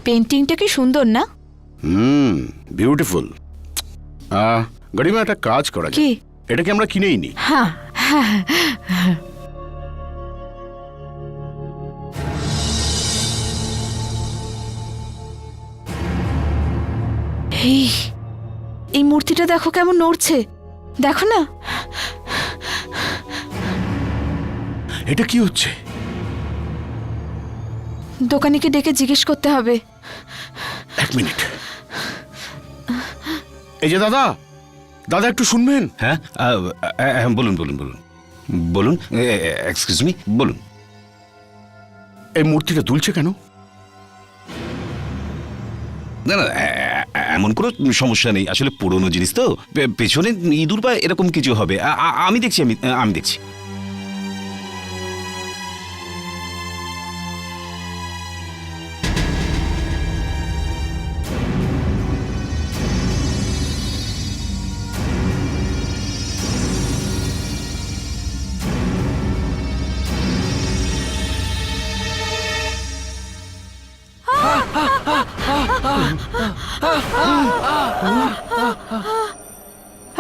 পেন্টিংটা কি সুন্দর না? বিউটিফুল। গরিমা, একটা কাজ করা কি? যায়, এটাকে আমরা কিনেই নি। হ্যাঁ হ্যাঁ। এই মূর্তিটা দেখো কেমন নড়ছে, দেখো না। এটা কি হচ্ছে? দোকানিকে ডেকে জিজ্ঞেস করতে হবে। এক মিনিট। এই যে দাদা, দাদা একটু শুনবেন? হ্যাঁ, বলুন বলুন বলুন বলুন। এক্সকিউজ মি, বলুন। এই মূর্তিটা দুলছে কেন? না না, এমন কোনো সমস্যা নেই, আসলে পুরনো জিনিস তো, পেছনে ইঁদুর বা এরকম কিছু হবে। আমি দেখছি, আমি দেখছি।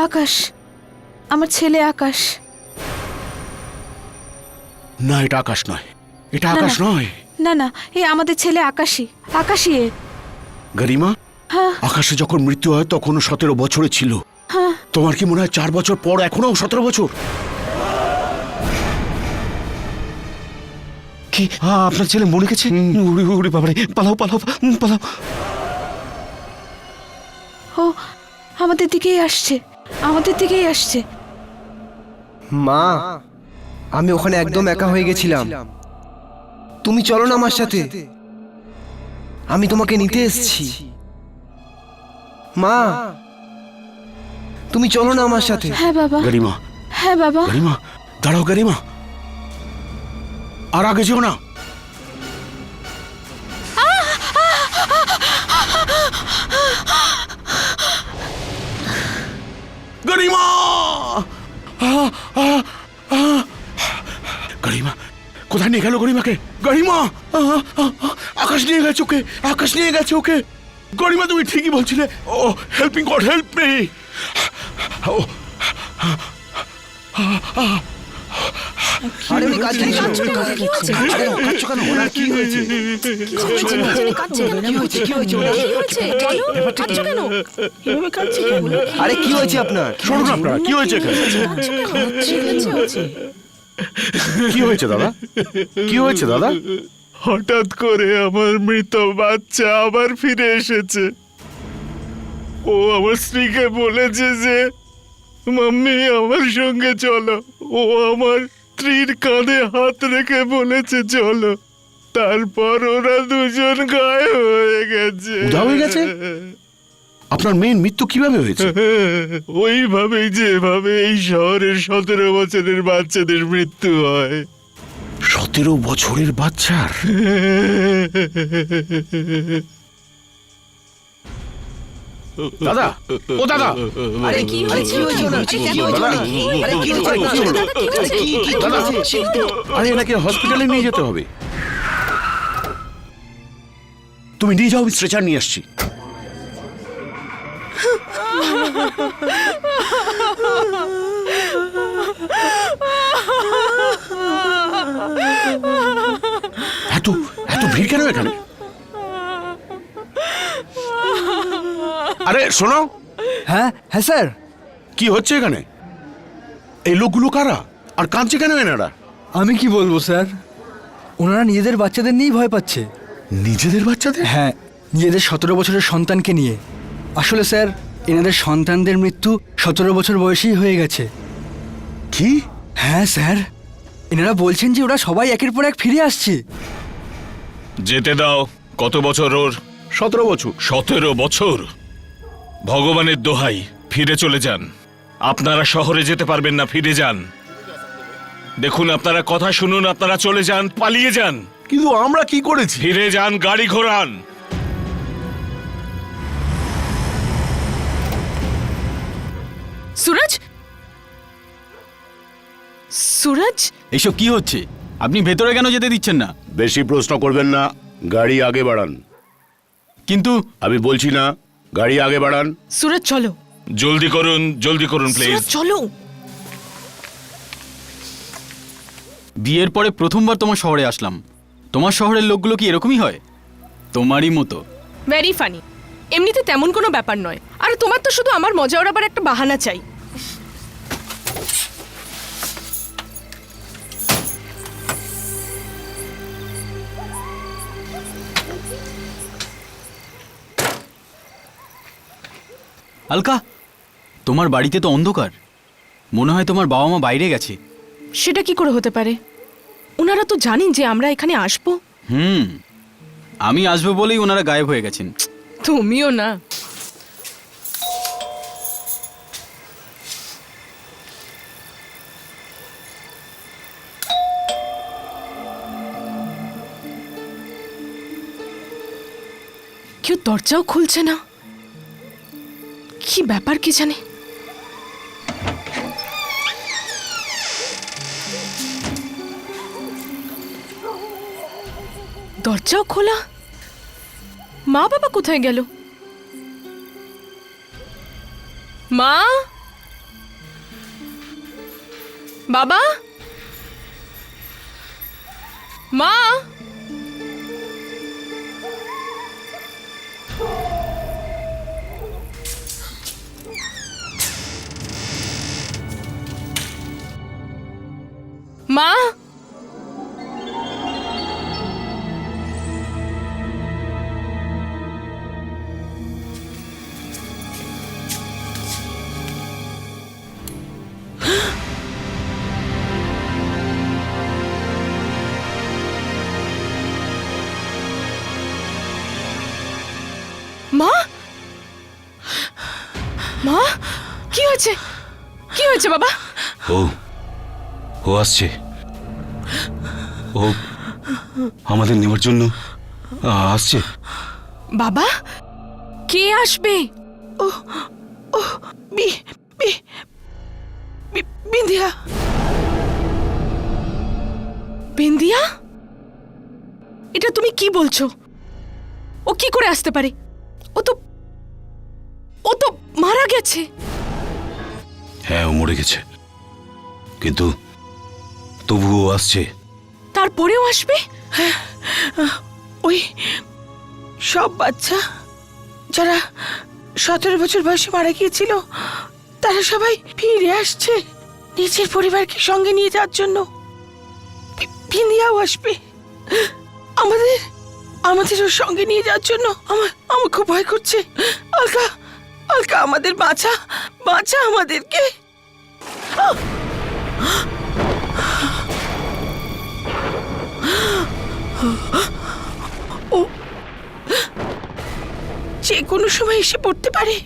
আকাশ, আমার ছেলে আকাশ। না, এটা আকাশ নয়, এটা আকাশ নয়। না না, এই আমাদের ছেলে আকাশই, আকাশই এ। গরিমা, হ্যাঁ আকাশে যখন মৃত্যু হয় তখন 17 বছরে ছিল। হ্যাঁ। তোমার কি মনে হয় 4 বছর পর এখনো 17 বছর? কি, আপনার ছেলে মরে গেছে? উড়ি উড়ি বাবারে, পালাও পালাও পালাও। ও আমাদের দিকেই আসছে, আমাদের দিকেই আসছে। মা, আমি ওখানে একদম একা হয়ে গেছিলাম। তুমি চলো না আমার সাথে, আমি তোমাকে নিতে এসেছি। মা, তুমি চলো না আমার সাথে। হ্যাঁ বাবা। গরিমা, হ্যাঁ বাবা। গরিমা, দাঁড়াও গরিমা, আর আগে যেও না। গরিমা, গরিমা, কোথায় নিয়ে গেল গরিমাকে? গরিমা, আকাশ নিয়ে গেছে ওকে, আকাশ নিয়ে গেছে ওকে। গরিমা, তুমি ঠিকই বলছিলে। Oh help me God, help me. আরে উনি কাঁদছেন কেন? আরে কাঁদছো কেন? ওনার কি হয়েছে? কি হয়েছে ওনার? আরে কি হয়েছে আপনার? শোনো না আপনারা, কি হয়েছে এখানে? কি হয়েছে দাদা? কি হয়েছে দাদা? হঠাৎ করে আমার মৃত বাচ্চা আবার ফিরে এসেছে। ও আমার স্ত্রীকে বলেছে যে মাম্মি আমার সঙ্গে চলো। ও আমার স্ত্রীর কাঁধে হাত রেখে বলেছে চলো। তারপর ওরা দুজন গায়েব হয়ে গেছে। উধাও হয়ে গেছে? আপনার মেয়ের মৃত্যু কিভাবে হয়েছে? ওইভাবেই যেভাবে এই শহরের 17 বছরের বাচ্চাদের মৃত্যু হয়। 17 বছরের বাচ্চার? দাদা, ও দাদা, আরে কি হয়েছে? আরে কি হয়েছে? দাদা, আরে এনাকে হসপিটালে নিয়ে যেতে হবে। তুমি নিয়ে যাও, আমি স্ট্রেচার নিয়ে আসছি। এত এত ভিড় কেন এখানে? আরে শোনো। হ্যাঁ হ্যাঁ স্যার। কি হচ্ছে এখানে? এই লোকগুলো কারা আর কাঁদছে কেন এনারা? আমি কি বলবো স্যার, ওনারা নিজেদের বাচ্চাদের নিয়েই ভয় পাচ্ছে। নিজেদের বাচ্চাদের? হ্যাঁ, নিজেদের 17 বছরের সন্তানকে নিয়ে। আসলে স্যার, এনাদের সন্তানদের মৃত্যু 17 বছর বয়সেই হয়ে গেছে। কি? হ্যাঁ স্যার, এনারা বলছেন যে ওরা সবাই একের পর এক ফিরে আসছে। যেতে দাও। কত বছর ওর? 17 বছর। 17 বছর? ভগবানের দোহাই, ফিরে চলে যান। আপনারা শহরে যেতে পারবেন না, ফিরে যান। দেখুন, আপনারা কথা শুনুন, আপনারা চলে যান, পালিয়ে যান। কিন্তু আমরা কি করেছি? ফিরে যান, গাড়ি ঘোরান। সুরজ, সুরজ, এইসব কি হচ্ছে? আপনি ভেতরে কেন যেতে দিচ্ছেন না? বেশি প্রশ্ন করবেন না, গাড়ি আগে বাড়ান। কিন্তু আমি বলছি না, গাড়ি আগে বাড়ান। সুরজ চলো, জলদি করুন প্লিজ। সুরজ চলো। বিয়ের পরে প্রথমবার তোমার শহরে আসলাম। তোমার শহরের লোকগুলো কি এরকমই হয়? তোমারই মতো। Very funny. এমনিতে তেমন কোনো ব্যাপার নয়। আর তোমার তো শুধু আমার মজা ওড়াবার একটা বাহানা চাই। আলকা, তোমার বাড়িতে তো অন্ধকার। মনে হয় তোমার বাবা মা বাইরে গেছে। সেটা কি করে হতে পারে? ওনারা তো জানেন যে আমরা এখানে আসবো। আমি আসবো বলেই ওনারা গায়েব হয়ে গেছেন। তুমিও না। কেউ দরজাও খুলছে না। কি ব্যাপার কি জানে। দরজাও খোলা। মা বাবা কোথায় গেল? মা, বাবা, মা, মা, মা, মা, কি হয়েছে? কি হয়েছে বাবা? ও ও আসছে। ও আমাদের নেওয়ার জন্য আসছে। বাবা, কে আসবে? বিন্দিয়া। বিন্দিয়া? এটা তুমি কি বলছো? ও কি করে আসতে পারে? ও তো মারা গেছে। হ্যাঁ, ও মরে গেছে, কিন্তু তবুও আসছে। তারপরেও আসবে? ওই সব বাচ্চা যারা 17 বছর বয়সে মারা গিয়েছিল তারা সবাই ফিরে আসছে নিজের পরিবারকে সঙ্গে নিয়ে যাওয়ার জন্য। বিন্দিয়াও আসবে আমাদের ওর সঙ্গে নিয়ে যাওয়ার জন্য। আমার খুব ভয় করছে। আলকা, আলকা, আমাদের বাঁচা, বাঁচা আমাদেরকে। ও যে কোনো সময় এসে পড়তে পারে,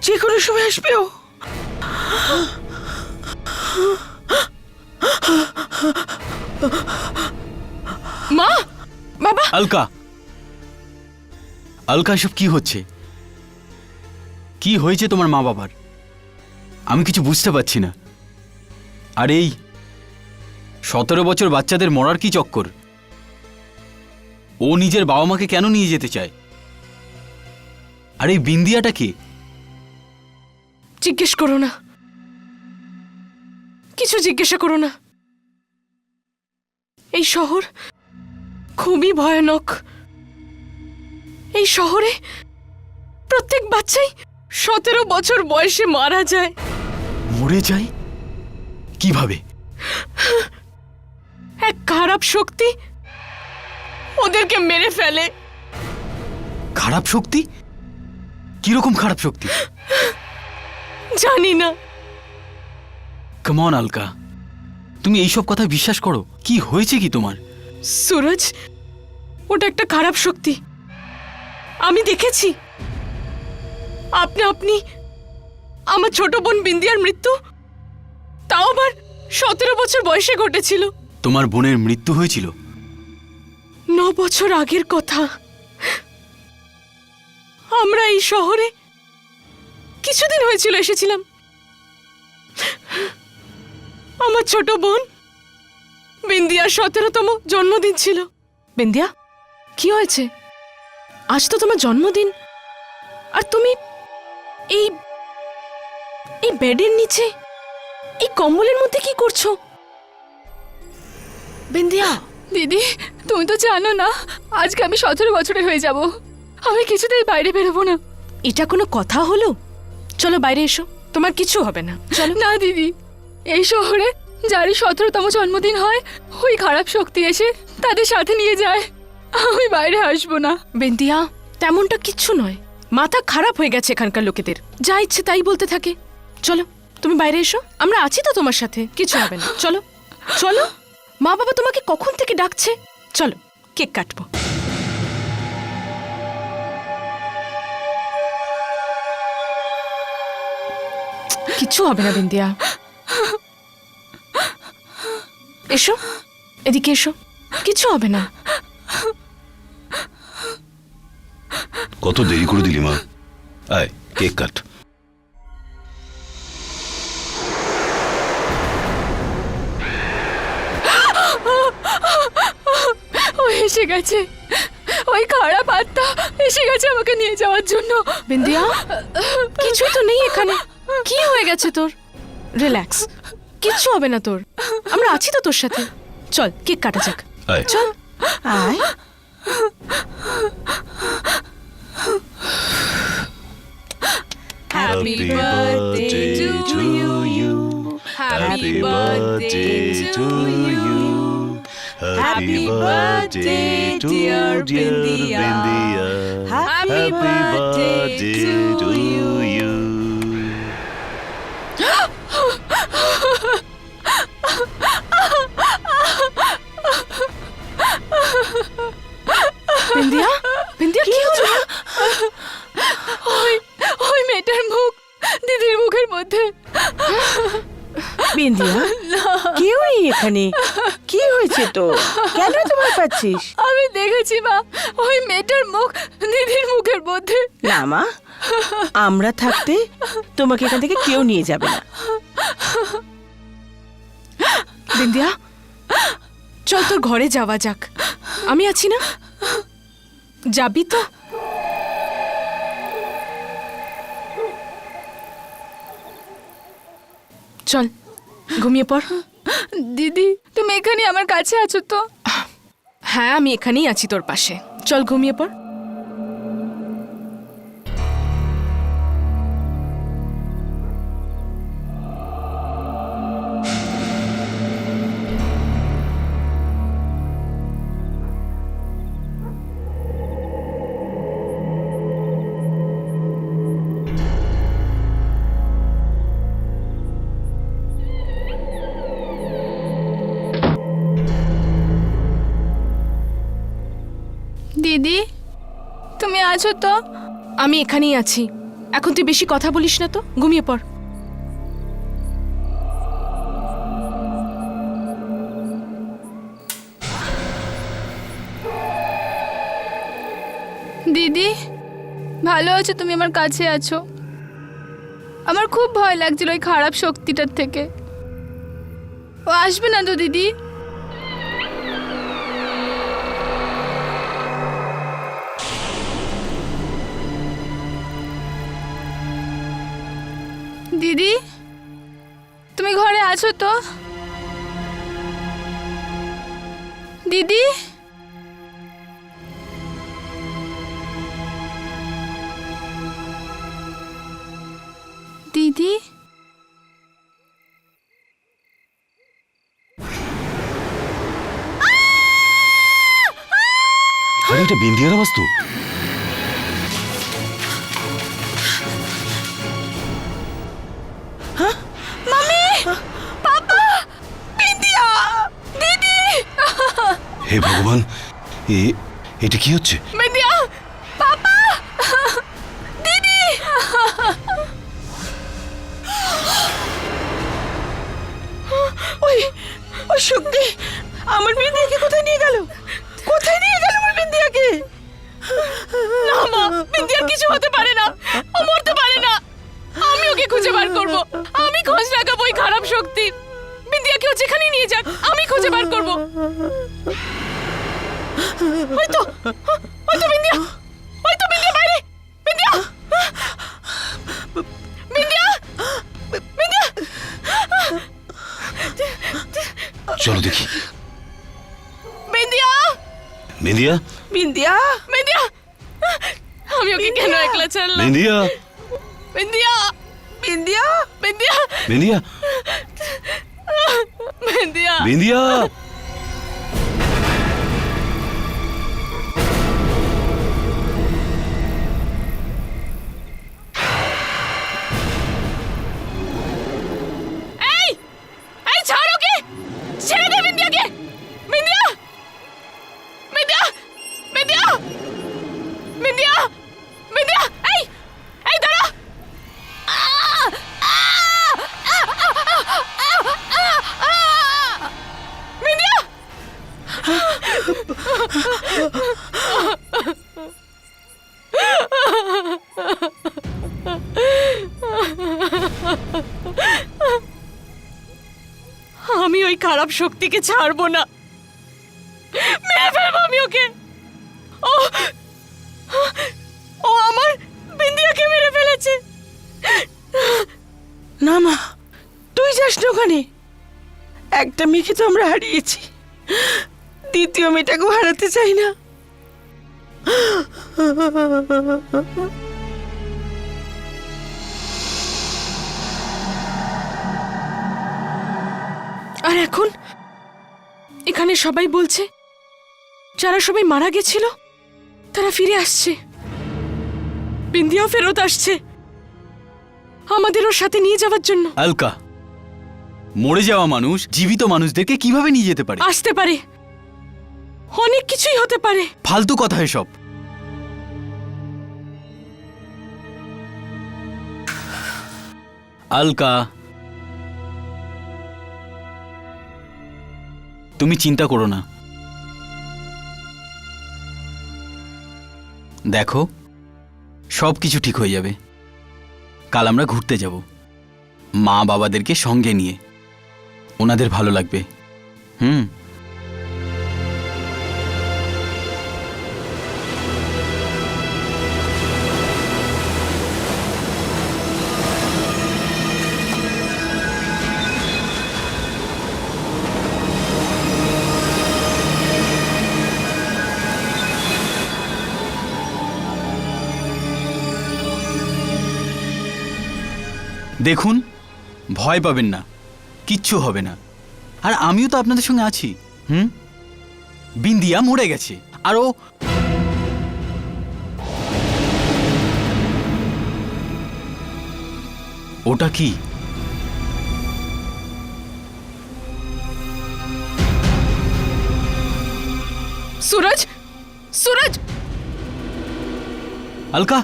যে কোনো সময় আসবে ও। মা, বাবা, আলকা, আলকা, এসব কি হচ্ছে? কি হয়েছে তোমার মা বাবার? আমি কিছু বুঝতে পারছি না। আর এই 17 বছর বাচ্চাদের মরার কি চক্কর? ও নিজের বাবা মাকে কেন নিয়ে যেতে চায়? আর এই বিন্দিয়াটা কি? জিজ্ঞেস করো না, কিছু জিজ্ঞাসা করো না। এই শহর খুবই ভয়ানক। এই শহরে প্রত্যেক বাচ্চাই 17 বছর বয়সে মারা যায়। মরে যায় কিভাবে? এক খারাপ শক্তি ওদেরকে মেরে ফেলে। খারাপ শক্তি? কিরকম খারাপ শক্তি? জানি না। কাম অন আলকা, তুমি এইসব কথা বিশ্বাস করো? কি হয়েছে কি তোমার? সুরজ, ওটা একটা খারাপ শক্তি। আমি দেখেছি। আপনি আমার ছোট বোন বিন্দিয়ার মৃত্যু, তাও আবার 17 বছর বয়সে ঘটেছিল। তোমার বোনের মৃত্যু হয়েছিল? 9 বছর আগের কথা। আমরা এই শহরে কিছুদিন হয়েছিল এসেছিলাম। আমার ছোট বোন বিন্দিয়ার 17তম জন্মদিন ছিল। বিন্দিয়া, কি হয়েছে? আজ তো তোমার জন্মদিন, আর তুমি এই এই বেডের নিচে এই কম্বলের মধ্যে কি করছো? বিন্দিয়া, দিদি, তুমি তো জানো না আজকে আমি 17 বছরের হয়ে যাব। আমি কিছুতেই বাইরে বেরোবো না। এটা কোনো কথা হলো? চলো বাইরে এসো, তোমার কিছু হবে না। চলো। না দিদি, এই শহরে যারই 17তম জন্মদিন হয় ওই খারাপ শক্তি এসে তাদের সাথে নিয়ে যায়। আমি বাইরে আসবো না। বিন্দিয়া, তেমনটা কিচ্ছু নয়। মাথা খারাপ হয়ে গেছে এখানকার লোকেদের, যা ইচ্ছে তাই বলতে থাকে। চলো তুমি বাইরে এসো, আমরা আছি তো তোমার সাথে, কিছু হবে না। চলো চলো, মা বাবা তোমাকে কখন থেকে ডাকছে। চলো কেক কাটবো। কিচ্ছু হবে না বিন্দিয়া, এসো এদিকে এসো, কিছু হবে না। কত দেরি করে দিলি মা, আয় কেক কাট। ও এসে গেছে, ওই খারাপ আত্মা এসে গেছে আমাকে নিয়ে যাওয়ার জন্য। বিন্দিয়া, কিছুই তো নেই এখানে। কি হয়ে গেছে তোর? রিল্যাক্স, কিচ্ছু হবে না তোর, আমরা আছি তো তোর সাথে। চল কেক কাটা যাক, আয়। চল। আয়। Happy birthday to you. Happy birthday to you. Happy birthday dear Bindiya. Happy birthday to you. Bindiya, Bindiya কি হলো? ওই মেয়েটার মুখ দিদির মুখের মধ্যে। বিন্দিয়া, কেউ নেই এখানে। কি হয়েছে তো? কেন তোমার পাচ্ছিস? আমি দেখেছি মা, ওই মেয়েটার মুখ দিদির মুখের মধ্যে। না মা, আমরা থাকতে তোমাকে এখান থেকে কেউ নিয়ে যাবে না। বিন্দিয়া, চল তোর ঘরে যাওয়া যাক, আমি আছি না? যাবি তো? চল ঘুমিয়ে পড়। দিদি, তুমি এখানে আমার কাছে আছো তো? হ্যাঁ, আমি এখানেই আছি তোর পাশে। চল ঘুমিয়ে পড়। দিদি, তুমি আছো তো? আমি এখানেই আছি। এখন তুই বেশি কথা বলিস না তো, ঘুমিয়ে পড়। দিদি, ভালো আছো? তুমি আমার কাছে আছো? আমার খুব ভয় লাগছিল ওই খারাপ শক্তিটার থেকে। ও আসবে না তো দিদি? দিদি, তুমি ঘরে আছো তো? দিদি, দিদি, আরে এটা বিন্দিয়ার আওয়াজ তো। হে ভগবান, এটা কি হচ্ছে? বিন্দিয়া, পাপা, দিদি। ওই ওই শক্তি আমার বিন্দিয়াকে কোথায় নিয়ে গেল? কোথায় নিয়ে গেল আমার বিন্দিয়াকে? না মা, বিন্দিয়ার কিছু হতে পারে না, ও মরতে পারে না। আমি ওকে খুঁজে বার করব, আমি খোঁজ লাগাবো ওই খারাপ শক্তি। বিন্দিয়াকে ও যেখানেই নিয়ে যাক, আমি খুঁজে বার করব। ওই তো বিন্দিয়া, ওই তো বিন্দিয়া বাইরে, বিন্দিয়া, বিন্দিয়া, বিন্দিয়া। চলো দেখি। বিন্দিয়া, বিন্দিয়া, বিন্দিয়া, বিন্দিয়া, আমি ওকে কেন একলা ছাড়লাম? বিন্দিয়া, বিন্দিয়া, বিন্দিয়া, বিন্দিয়া, বিন্দিয়া, বিন্দিয়া। বিন্দিয়া। এই, এই ছাড় ওকে, ছেড়ে দে বিন্দিয়াকে। বিন্দিয়া, বিন্দিয়া, বিন্দিয়া, বিন্দিয়া, বিন্দিয়া, এই, এই দাঁড়া। বিন্দিয়া, আমি ওই খারাপ শক্তিকে ছাড়বো না, মেরে ফেলবো আমি ওকে। ও ও আমার বিন্দিয়াকে মেরে ফেলেছে। না মা, তুই যাস না ওখানে। একটা মেয়েকে তো আমরা হারিয়েছি, দ্বিতীয় মেয়েটাকেও হারাতে চাই না। আর এখন এখানে সবাই বলছে যারা সবাই মারা গেছিল তারা ফিরে আসছে, বিন্দিয়াও ফেরত আসছে আমাদেরও সাথে নিয়ে যাওয়ার জন্য। আলকা, মরে যাওয়া মানুষ জীবিত মানুষদেরকে কিভাবে নিয়ে যেতে পারে? আসতে পারে, অনেক কিছুই হতে পারে। ফালতু কথা এসব। আলকা, তুমি চিন্তা করো না। দেখো, সব কিছু ঠিক হয়ে যাবে। কাল আমরা ঘুরতে যাব, মা বাবাদেরকে সঙ্গে নিয়ে। ওনাদের ভালো লাগবে। দেখুন, ভয় পাবেন না, কিচ্ছু হবে না। আর আমিও তো আপনাদের সঙ্গে আছি। বিন্দিয়া মরে গেছে, আর ওটা কি? सूरज, सूरज, আলকা,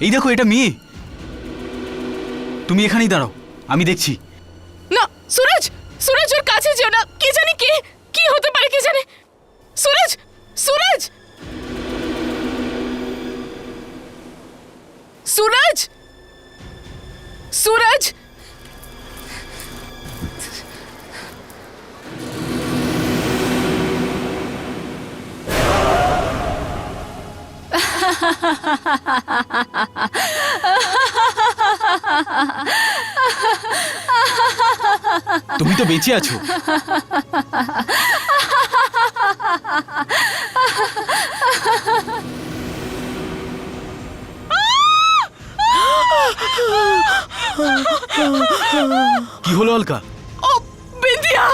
এই দেখো, এটা মেয়ে। তুমি এখানেই দাঁড়াও, আমি দেখছি। না सूरज, सूरज ওর কাছে যেও না, কে জানে কি হতে পারে, কে জানে। सूरज, सूरज, सूरज, सूरज। তুমি তো বেঁচে আছো। কি হলো আলকা? ও বিন্দিয়া,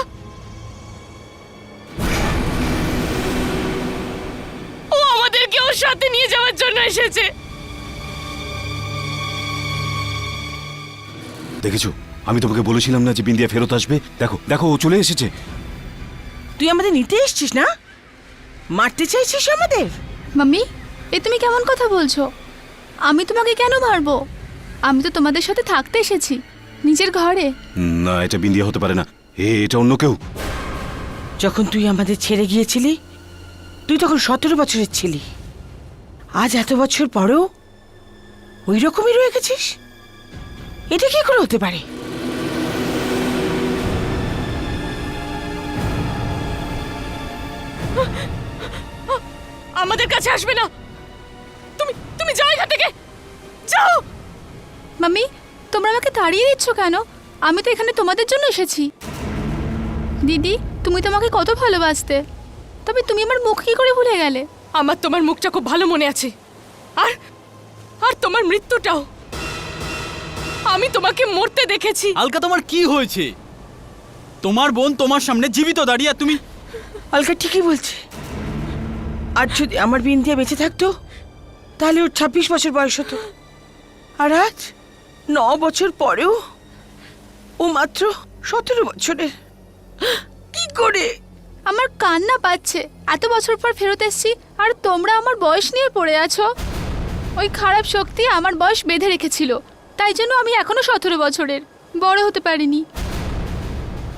ও আমাদেরকে ওর সাথে নিয়ে যাওয়ার জন্য এসেছে। দেখেছো, আমি তোমাকে বলেছিলাম না যে বিন্দিয়া ফেরত আসবে? দেখো দেখো, ও চলে এসেছে। তুই আমাদের নিতে এসছিস না, মারতে চাইছিস আমাদের? মাম্মি, এ তুমি কেমন কথা বলছো? আমি তোমাকে কেন মারবো? আমি তো তোমাদের সাথে থাকতে এসেছি, নিজের ঘরে। না, এটা বিন্দিয়া হতে পারে না, এটা অন্য কেউ। যখন তুই আমাদের ছেড়ে গিয়েছিলি, তুই তখন 17 বছরের ছিলি। আজ এত বছর পরেও ওই রকমই রয়ে গেছিস। এটা কি করে হতে পারে? আমাদের কাছে আসবে না। তুমি তুমি যাও এখান থেকে, যাও। মাম্মি, তোমরা আমাকে তাড়িয়ে দিচ্ছ কেন? আমি তো এখানে তোমাদের জন্য এসেছি। দিদি, তুমি তো আমাকে কত ভালোবাসতে, তবে তুমি আমার মুখ কি করে ভুলে গেলে? আমার তোমার মুখটা খুব ভালো মনে আছে, আর আর তোমার মৃত্যুটাও। আমি তোমাকে মরতে দেখেছি। আলকা, তোমার কি হয়েছে? তোমার বোন তোমার সামনে জীবিত দাঁড়িয়ে, আর তুমি... আলকা ঠিকই বলছে। আর যদি আমার বিন্দিয়া বেঁচে থাকতো তাহলে ওর 26 বছর বয়স হতো, আর আজ 9 বছর পরেও ও মাত্র 17 বছরের। কি করে? আমার কান্না পাচ্ছে। এত বছর পর ফেরত এসেছি, আর তোমরা আমার বয়স নিয়ে পড়ে আছো। ওই খারাপ শক্তি আমার বয়স বেঁধে রেখেছিল, তাই জন্য আমি এখনো 17 বছরের, বড় হতে পারিনি।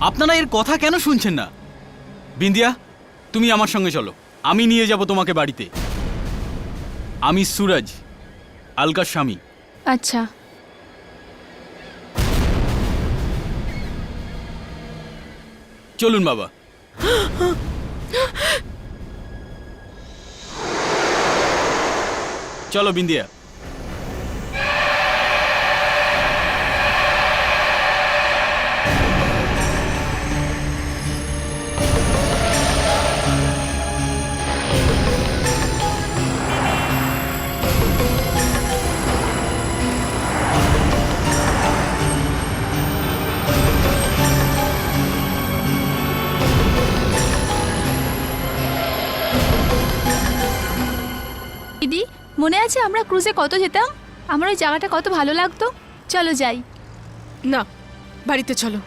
আপনারা এর কথা কেন শুনছেন না? বিন্দিয়া, তুমি আমার সঙ্গে চলো, আমি নিয়ে যাব তোমাকে বাড়িতে। আমি সুরজ, আলকার স্বামী। আচ্ছা, চলুন বাবা। চলো বিন্দিয়া। দিদি, মনে আছে আমরা ক্রুজে কত যেতাম? আমার ওই জায়গাটা কত ভালো লাগতো। চলো যাই। না, বাড়িতে চলো।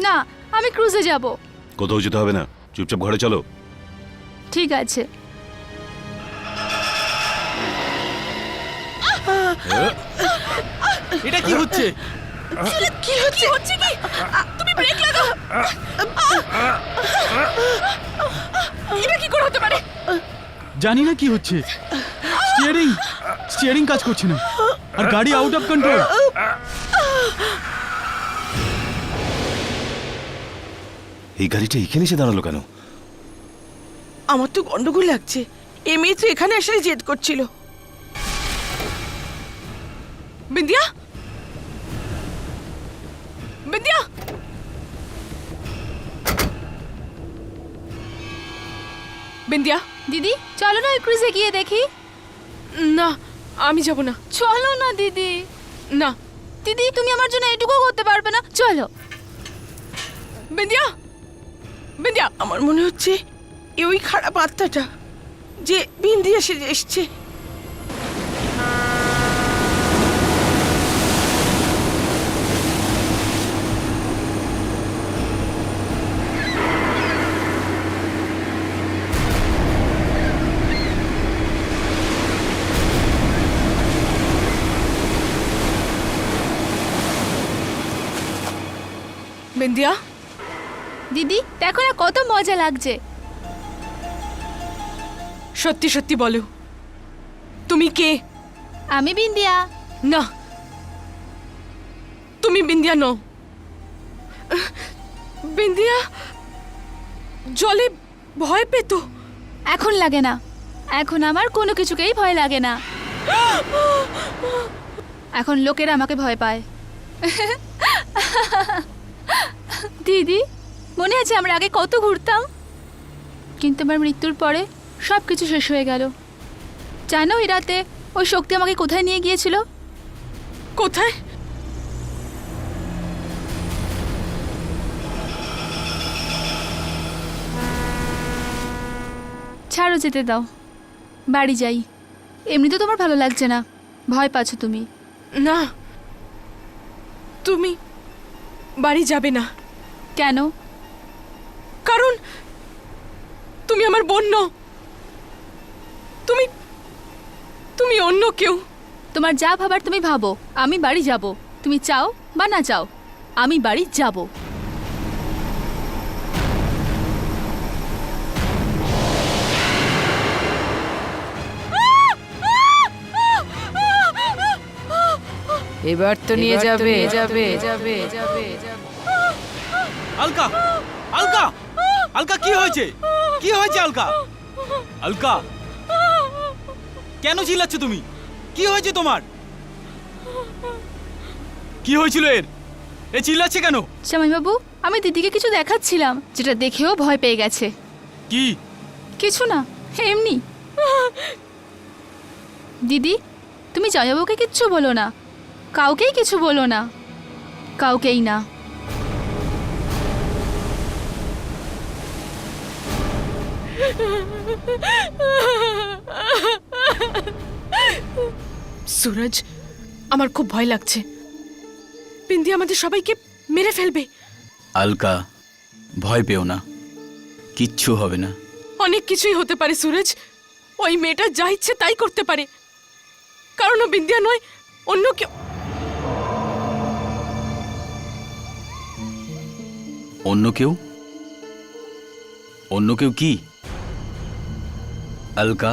না, আমি ক্রুজে যাব। কোথাও যেতে হবে না, চুপচাপ ঘরে চলো। ঠিক আছে। এটা কি হচ্ছে? কি হচ্ছে? কি? তুমি ব্রেক লাগাও। এটা কি করে হতে পারে? জানি না কি হচ্ছে। স্টিয়ারিং কাজ করছে না, আর গাড়ি আউট অফ কন্ট্রোল। এই গাড়িটা এখানে এসে দাঁড়ালো কেন? আমার তো গন্ডগোল লাগছে। এ মেয়ে তো এখানে আসলে জেদ করছিল। বিন্দিয়া, বিন্দিয়া, বিন্দিয়া। দিদি, চলো না ওই ক্রুজে গিয়ে দেখি। না, আমি যাব না। চলো না দিদি। না দিদি, তুমি আমার জন্য এটুকু করতে পারবে না? চলো। বিন্দিয়া, বিন্দিয়া। আমার মনে হচ্ছে এ ওই খারাপ আত্মাটা যে বিন্দিয়া সেজে এসছে। বিন্দিয়া, দিদি, দেখো না কত মজা লাগছে। সত্যি সত্যি বলো, তুমি কে? আমি বিন্দিয়া। না, তুমি বিন্দিয়া নও। বিন্দিয়া জলে ভয় পেত। এখন লাগে না, এখন আমার কোনো কিছুকেই ভয় লাগে না। এখন লোকেরা আমাকে ভয় পায়। দিদি, মনে আছে আমরা আগে কত ঘুরতাম? কিন্তু আমার মৃত্যুর পরে সব কিছু শেষ হয়ে গেল। জানো এই রাতে ওই শক্তি আমাকে কোথায় নিয়ে গিয়েছিল? কোথায়? ছাড়ো, যেতে দাও, বাড়ি যাই। এমনিতে তোমার ভালো লাগছে না, ভয় পাচ্ছ তুমি। না, তুমি বাড়ি যাবে না। কেন? কারণ তুমি আমার বোন নও। তুমি তুমি অন্য কেউ। তোমার যা ভাবার তুমি ভাবো, আমি বাড়ি যাব। তুমি চাও বা না চাও, আমি বাড়ি যাব। এবার তো নিয়ে যাবে। আলকা, আলকা, আলকা, কি হয়েছে? কি হয়েছে আলকা? আলকা, কেন চিল্লাচ্ছ তুমি? কি হয়েছে তোমার? কি হয়েছিল এর? এ চিল্লাচ্ছে কেন? জামাইবাবু, আমি দিদিকে কিছু দেখাচ্ছিলাম, যেটা দেখেও ভয় পেয়ে গেছে। কি? কিছু না, এমনি। দিদি, তুমি জামাইবাবুকে কিচ্ছু বলো না, কাউকেই কিছু বলো না, কাউকেই না। সুরজ, আমার খুব ভয় লাগছে। বিন্দি আমাদের সবাইকে মেরে ফেলবে। আলকা, ভয় পেও না, কিচ্ছু হবে না। অনেক কিছুই হতে পারে সুরজ। ওই মেয়েটা যা ইচ্ছে তাই করতে পারে, কারণ ও বিন্দিয়া নয়, অন্য কেউ। অন্য কেউ? অন্য কেউ কি? আলকা,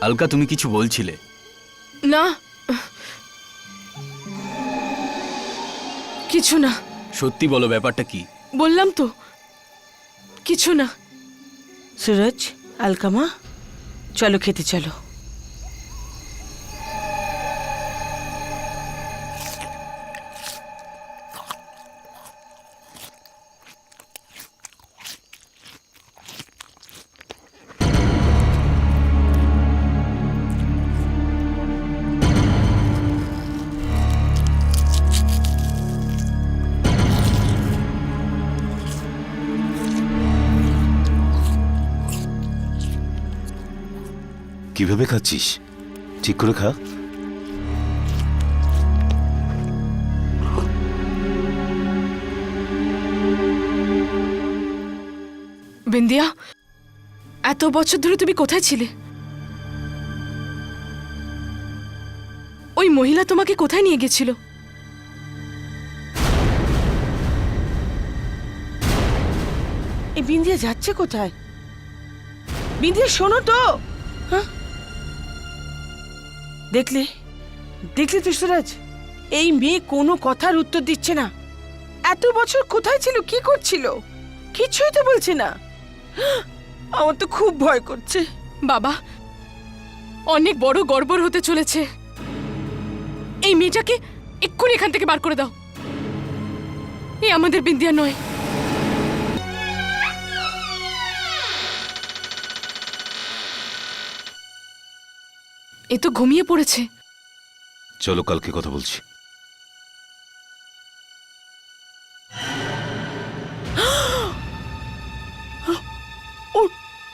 আলকা, তুমি কিছু বলছিলে? না, কিছু না। সত্যি বলো, ব্যাপারটা কি? বললাম তো, কিছু না। সুরজ, আলকামা, চলো খেতে চলো। কিভাবে খাচ্ছিস? ঠিক করে খা। বিন্দিয়া, এত বছর ধরে তুমি কোথায় ছিলে? ওই মহিলা তোমাকে কোথায় নিয়ে গেছিল? এই বিন্দিয়া যাচ্ছে কোথায়? বিন্দিয়া, শোনো তো। হ্যাঁ, দেখলে দেখলে তো সুরজ, এই মেয়ে কোনো কথার উত্তর দিচ্ছে না। এত বছর কোথায় ছিল, কি করছিল, কিছুই তো বলছে না। আমার তো খুব ভয় করছে। বাবা, অনেক বড় গড়বড় হতে চলেছে। এই মেয়েটাকে এক্ষুনি এখান থেকে বার করে দাও। এ আমাদের বিন্দিয়া নয়। এ তো ঘুমিয়ে পড়েছে। চলো, কালকে কথা বলছি।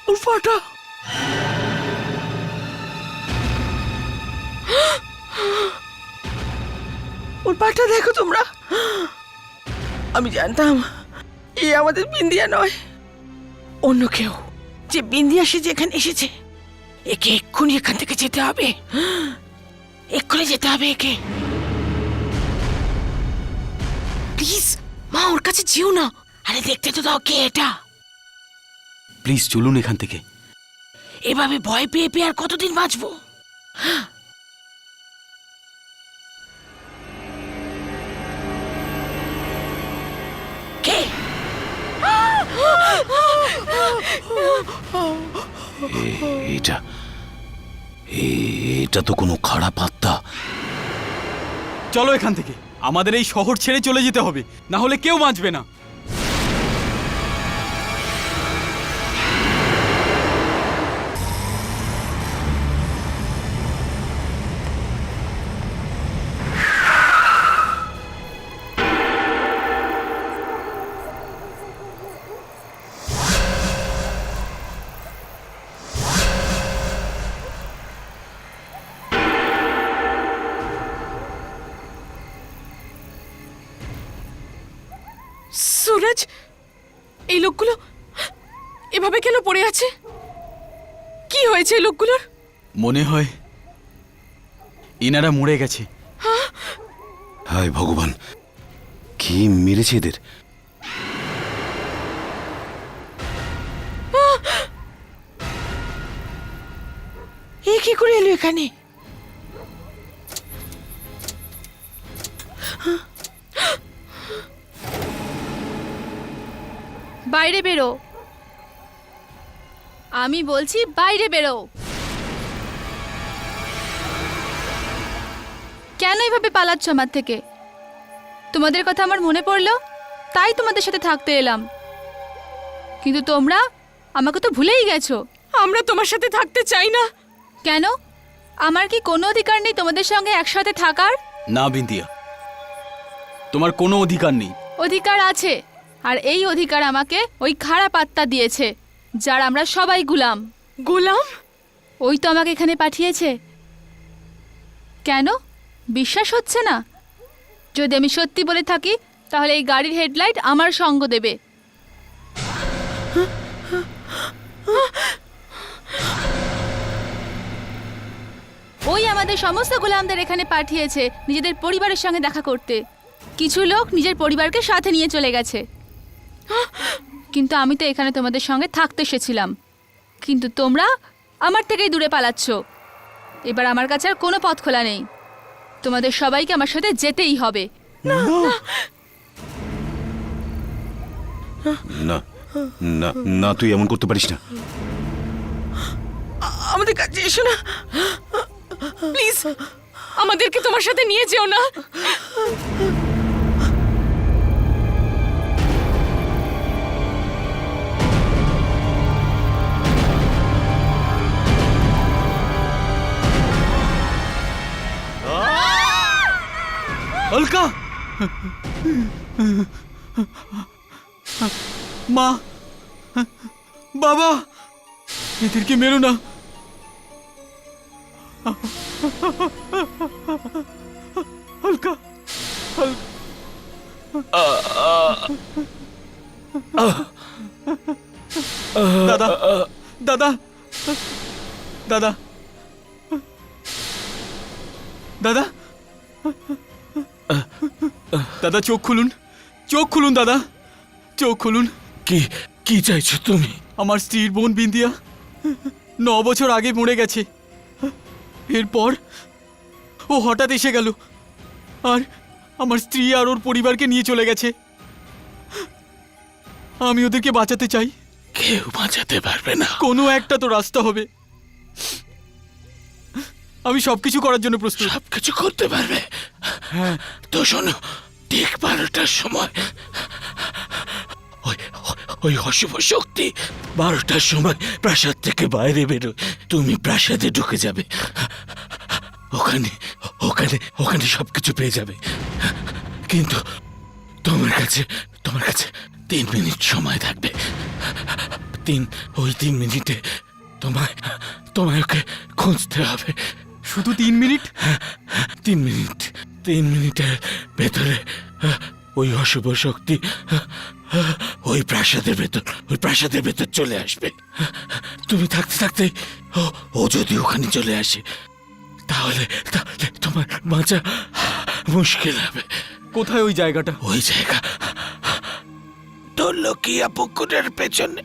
ওর ফাটা। ওর পাটা দেখো তোমরা। আমি জানতাম এ আমাদের বিন্দিয়া নয়, অন্য কেউ। যে বিন্দিয়া সে যেখানে এসেছে, একে এক্ষুনি এখান থেকে যেতে হবে। এক্ষুনি যেতে হবে একে। প্লিজ মা, ওর কাছে যেও না। আরে দেখতে তো দাও কে এটা। প্লিজ চলুন এখান থেকে। এভাবে ভয় পেয়ে পেয়ে আর কতদিন বাঁচবো? কে? এটা এটা তো কোনো খারাপ আত্মা। চলো এখান থেকে, আমাদের এই শহর ছেড়ে চলে যেতে হবে, না হলে কেউ বাঁচবে না। সুরজ, এই লোকগুলো এভাবে কেন পড়ে আছে? কি হয়েছে এই লোকগুলোর? মনে হয় ইনারা মরে গেছে। হায় ভগবান, কি মেরেছে এদের? এ কি করে এলো এখানে? বাইরে বেরো, আমি বলছি বাইরে বেরো। কেন এইভাবে পালাচ্ছ আমার থেকে? তোমাদের কথা আমার মনে পড়লো, তাই তোমাদের সাথে থাকতে এলাম। কিন্তু তোমরা আমাকে তো ভুলেই গেছো। আমরা তোমার সাথে থাকতে চাই না। কেন? আমার কি কোনো অধিকার নেই তোমাদের সঙ্গে একসাথে থাকার? না বিন্দিয়া, তোমার কোনো অধিকার নেই। অধিকার আছে, আর এই অধিকার আমাকে ওই খারাপ আত্মা দিয়েছে, যার আমরা সবাই গুলাম। গোলাম? ওই তো আমাকে এখানে পাঠিয়েছে। কেন বিশ্বাস হচ্ছে না? যদি আমি সত্যি বলে থাকি তাহলে এই গাড়ির হেডলাইট আমার সঙ্গ দেবে। ওই আমাদের সমস্ত গোলামদের এখানে পাঠিয়েছে নিজেদের পরিবারের সঙ্গে দেখা করতে। কিছু লোক নিজের পরিবারকে সাথে নিয়ে চলে গেছে, কিন্তু আমি তো এখানে তোমাদের সঙ্গে থাকতে এসেছিলাম। কিন্তু তোমরা আমার থেকেই দূরে পালাচ্ছ। এবার আমার কাছে আর কোনো পথ খোলা নেই, তোমাদের সবাইকে আমার সাথে যেতেই হবে। না না না, তুই এমন করতে পারিস না। আমাদের কাছে এসো না প্লিজ, আমাদেরকে তোমার সাথে নিয়ে যেও না। অলকা, মা, বাবা, এদেরকে মেরো না। অলকা, দাদা, দাদা, দাদা, দাদা, দাদা, চোখ খুলুন, চোখ খুলুন দাদা, চোখ খুলুন। কি কি চাইছো তুমি? আমার স্ত্রীর বোন বিন্দিয়া 9 বছর আগে মরে গেছে। এরপর ও হঠাৎ এসে গেল আর আমার স্ত্রী আর ওর পরিবারকে নিয়ে চলে গেছে। আমি ওদেরকে বাঁচাতে চাই। কেউ বাঁচাতে পারবে না। কোনো একটা তো রাস্তা হবে। আমি সবকিছু করার জন্য প্রস্তুত। সবকিছু করতে পারবে? হ্যাঁ। তো শোনো, ঠিক 12টার সময় ওই অশুভ শক্তি 12টার সময় প্রাসাদ থেকে বাইরে বেরোয়। তুমি প্রাসাদে ঢুকে যাবে, ওখানে ওখানে ওখানে সবকিছু পেয়ে যাবে। কিন্তু তোমার কাছে 3 মিনিট সময় থাকবে। ওই 3 মিনিটে তোমায় ওকে খুঁজতে হবে। শুধু 3 মিনিট? 3 মিনিট। 3 মিনিটের ভেতরে ওই অশুভ শক্তি ওই প্রাসাদের ভেতর চলে আসবে। তুমি থাকতে থাকতে ও যদি ওখানে চলে আসে তাহলে তোমার বাঁচা মুশকিল হবে। কোথায় ওই জায়গাটা? ওই জায়গা দোলকিয়া পুকুরের পেছনে।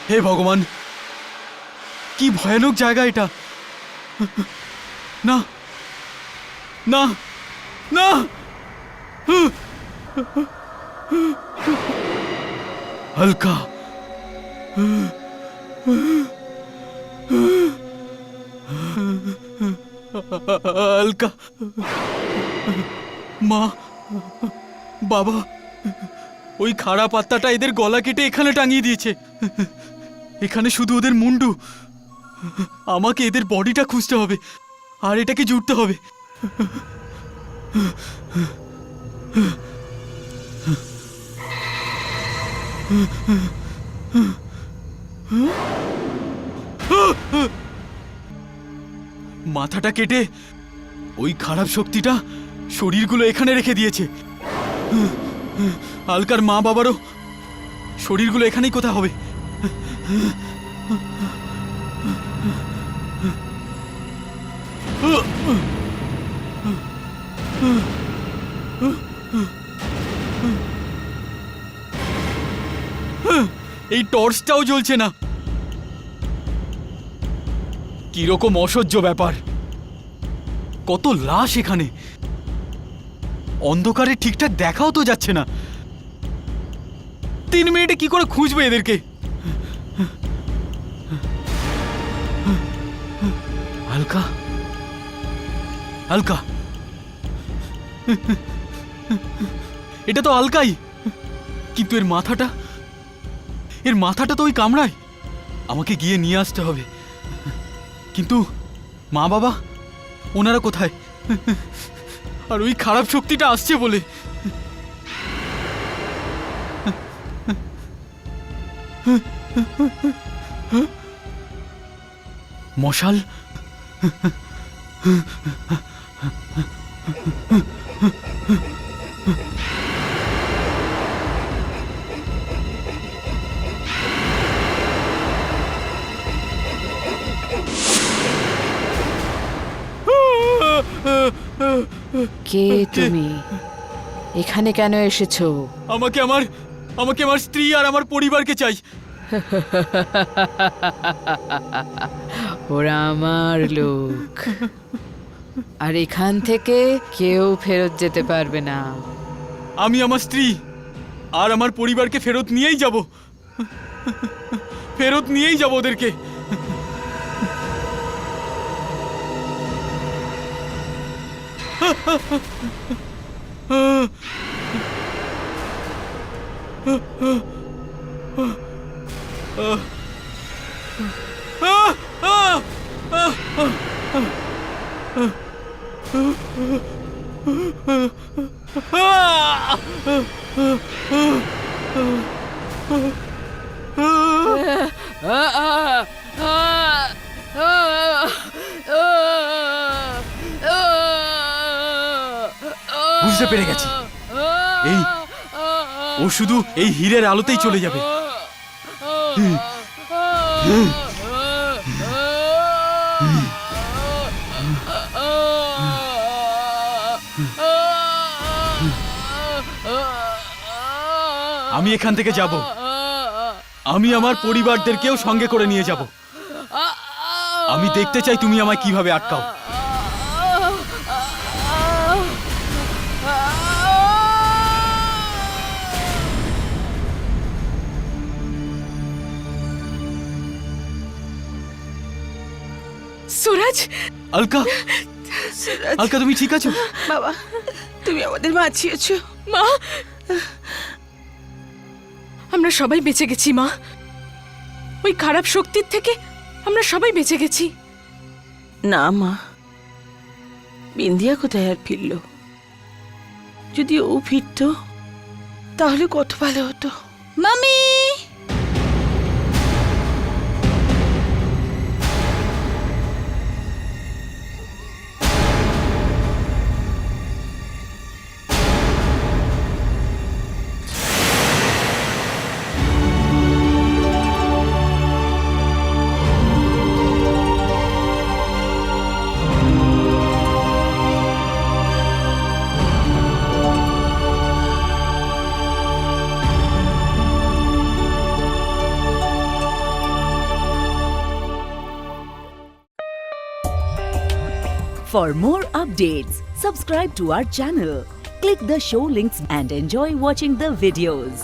হে ভগবান, কি ভয়ানক জায়গা এটা! না না না, হালকা, হালকা, মা, বাবা, ওই খারাপ আত্মাটা এদের গলা কেটে এখানে টাঙিয়ে দিয়েছে। এখানে শুধু ওদের মুন্ডু। আমাকে এদের বডিটা খুঁজতে হবে। আর এটাকে জুড়তে হবে। মাথাটা কেটে ওই খারাপ শক্তিটা শরীরগুলো এখানে রেখে দিয়েছে। আলকার মা বাবারও শরীরগুলো এখানেই কোথা হবে। এই টর্চটাও জ্বলছে না। কিরকম অসহ্য ব্যাপার, কত লাশ এখানে, অন্ধকারে ঠিকঠাক দেখাও তো যাচ্ছে না। 3 মিনিটে কি করে খুঁজবে এদেরকে? আলকা, আলকা, এটা তো আলকাই, কিন্তু এর মাথাটা তো ওই কামরায়। আমাকে গিয়ে নিয়ে আসতে হবে। কিন্তু মা বাবা ওনারা কোথায়? আর ওই খারাপ শক্তিটা আসছে বলে। মশাল, কে তুমি? এখানে কেন এসেছো? আমাকে আমার স্ত্রী আর আমার পরিবারকে চাই। ওরা আমার লোক, আর এখান থেকে কেউ ফেরত যেতে পারবে না। আমি আমার স্ত্রী আর আমার পরিবারকে ফেরত নিয়েই যাব ওদেরকে। বুঝতে পেরে গেছি, ও শুধু এই হীরের আলোতেই চলে যাবে। আমি এখান থেকে যাব, আমি আমার পরিবারদেরকেও সঙ্গে করে নিয়ে যাব। আমি দেখতে চাই তুমি আমায় কিভাবে আটকাও। সুরজ, আলকা, আলকা তুমি ঠিক আছো? বাবা, তুমি আমাদের বাঁচিয়েছো। মা, আমরা সবাই বেঁচে গেছি মা। ওই খারাপ শক্তির থেকে আমরা সবাই বেঁচে গেছি। না মা, বিন্দিয়া কোথায় আর ফিরল? যদি ও ফিরতো তাহলে কত ভালো হতো। মামি, For more updates, subscribe to our channel, click the show links and enjoy watching the videos.